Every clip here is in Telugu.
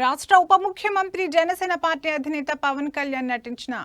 రాష్ట్ర ఉప ముఖ్యమంత్రి జనసేన పార్టీ అధినేత పవన్ కళ్యాణ్ నటించిన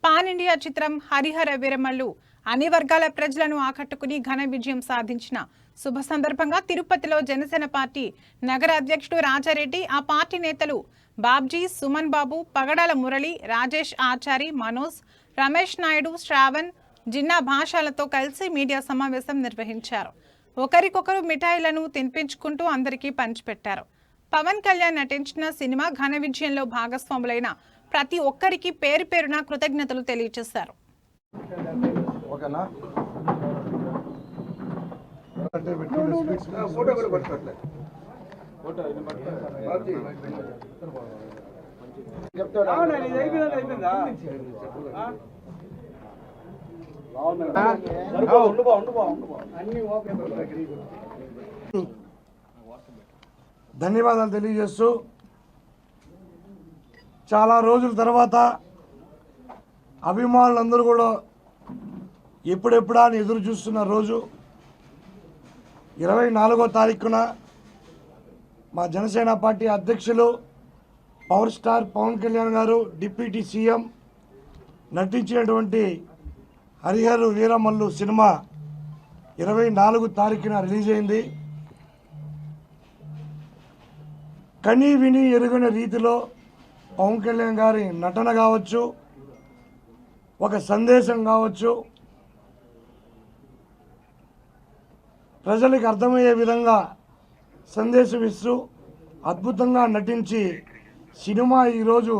పాన్ ఇండియా చిత్రం హరిహర వీరమల్లు అన్ని వర్గాల ప్రజలను ఆకట్టుకుని ఘన విజయం సాధించిన శుభ సందర్భంగా తిరుపతిలో జనసేన పార్టీ నగర అధ్యక్షుడు రాజారెడ్డి, ఆ పార్టీ నేతలు బాబ్జీ, సుమన్ బాబు, పగడాల మురళి, రాజేష్ ఆచారి, మనోజ్, రమేష్ నాయుడు, శ్రావణ్, జిన్నా భాషలతో కలిసి మీడియా సమావేశం నిర్వహించారు. ఒకరికొకరు మిఠాయిలను తినిపించుకుంటూ అందరికీ పంచిపెట్టారు. పవన్ కళ్యాణ్ నటించిన సినిమా ఘన విజయంలో భాగస్వాములైన ప్రతి ఒక్కరికి పేరు పేరున కృతజ్ఞతలు తెలియజేశారు. ధన్యవాదాలు తెలియజేస్తూ, చాలా రోజుల తర్వాత అభిమానులందరూ కూడా ఎప్పుడెప్పుడా అని ఎదురు చూస్తున్న రోజు 24వ తారీఖున మా జనసేన పార్టీ అధ్యక్షులు పవర్ స్టార్ పవన్ కళ్యాణ్ గారు డిప్యూటీ సీఎం నటించినటువంటి హరిహర వీరమల్లు సినిమా 24వ తారీఖున రిలీజ్ అయింది. కనీ విని ఎరుగని రీతిలో పవన్ కళ్యాణ్ గారి నటన కావచ్చు, ఒక సందేశం కావచ్చు, ప్రజలకు అర్థమయ్యే విధంగా సందేశం ఇస్తూ అద్భుతంగా నటించి సినిమా ఈరోజు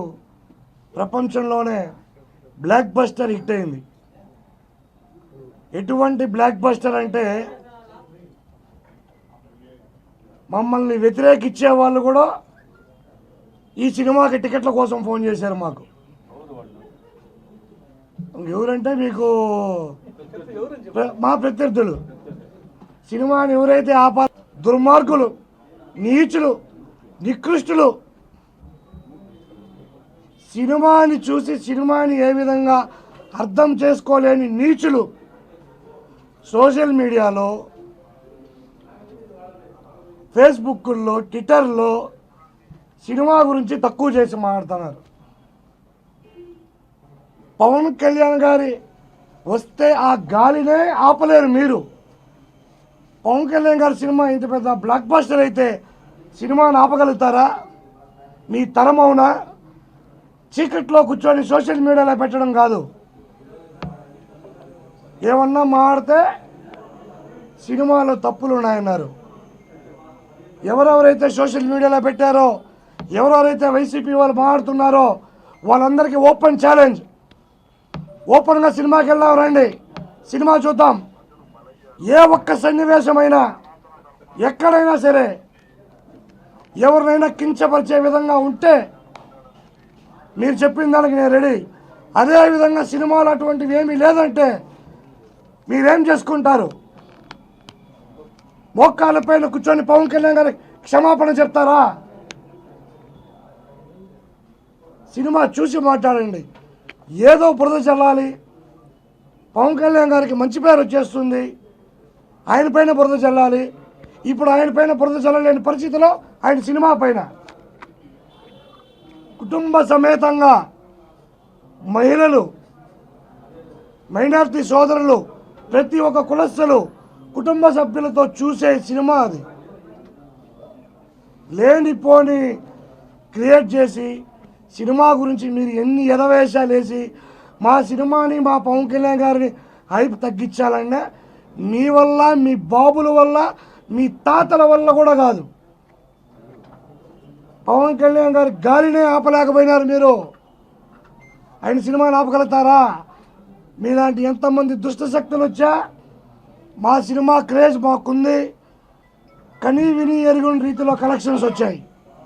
ప్రపంచంలోనే బ్లాక్ బస్టర్ హిట్ అయింది. ఎటువంటి బ్లాక్ బస్టర్ అంటే మమ్మల్ని వ్యతిరేకించే వాళ్ళు కూడా ఈ సినిమాకి టికెట్ల కోసం ఫోన్ చేశారు మాకు. ఎవరంటే మీకు మా ప్రత్యర్థులు. సినిమాని ఎవరైతే దుర్మార్గులు, నీచులు, నికృష్టులు, సినిమాని చూసి సినిమాని ఏ విధంగా అర్థం చేసుకోలేని నీచులు సోషల్ మీడియాలో, ఫేస్బుక్లో, ట్విట్టర్లో సినిమా గురించి తక్కువ చేసి మాట్లాడుతున్నారు. పవన్ కళ్యాణ్ గారి వస్తే ఆ గాలినే ఆపలేరు మీరు. పవన్ కళ్యాణ్ గారి సినిమా ఇంత పెద్ద బ్లాక్ బస్టర్ అయితే సినిమాని ఆపగలుగుతారా? మీ తరం అవునా? చీకట్లో కూర్చొని సోషల్ మీడియాలో పెట్టడం కాదు. ఏమన్నా మాడితే సినిమాలో తప్పులు ఉన్నాయన్నారు. ఎవరెవరైతే సోషల్ మీడియాలో పెట్టారో, ఎవరెవరైతే వైసీపీ వాళ్ళు మాట్లాడుతున్నారో వాళ్ళందరికీ ఓపెన్ ఛాలెంజ్. ఓపెన్గా సినిమాకి వెళ్దాం, రండి, సినిమా చూద్దాం. ఏ ఒక్క సన్నివేశమైనా ఎక్కడైనా సరే ఎవరినైనా కించపరిచే విధంగా ఉంటే మీరు చెప్పిన దానికి నేను రెడీ. అదేవిధంగా సినిమాలు అటువంటివి ఏమీ లేదంటే మీరేం చేసుకుంటారు? మోకాళ్ళపైన కూర్చొని పవన్ కళ్యాణ్ గారికి క్షమాపణ చెప్తారా? సినిమా చూసి మాట్లాడండి. ఏదో బురద చల్లాలి, పవన్ కళ్యాణ్ గారికి మంచి పేరు వచ్చేస్తుంది, ఆయన పైన బురద చల్లాలి. ఇప్పుడు ఆయన పైన బురద చల్లలేని పరిస్థితిలో ఆయన సినిమా పైన కుటుంబ సమేతంగా మహిళలు, మైనారిటీ సోదరులు, ప్రతి ఒక్క కులస్తులు కుటుంబ సభ్యులతో చూసే సినిమా అది. లేనిపోని క్రియేట్ చేసి సినిమా గురించి మీరు ఎన్ని ఎదవేషాలు వేసి మా సినిమాని, మా పవన్ కళ్యాణ్ గారిని హైప్ తగ్గించాలన్నా మీ వల్ల, మీ బాబుల వల్ల, మీ తాతల వల్ల కూడా కాదు. పవన్ కళ్యాణ్ గారి గాలినే ఆపలేకపోయినారు మీరు. ఆయన సినిమాని ఆపగలుగుతారా? మీలాంటి ఎంతమంది దుష్ట శక్తులు వచ్చా మా సినిమా క్రేజ్ మాకుంది. కనీ విని ఎరుగని రీతిలో కలెక్షన్స్ వచ్చాయి.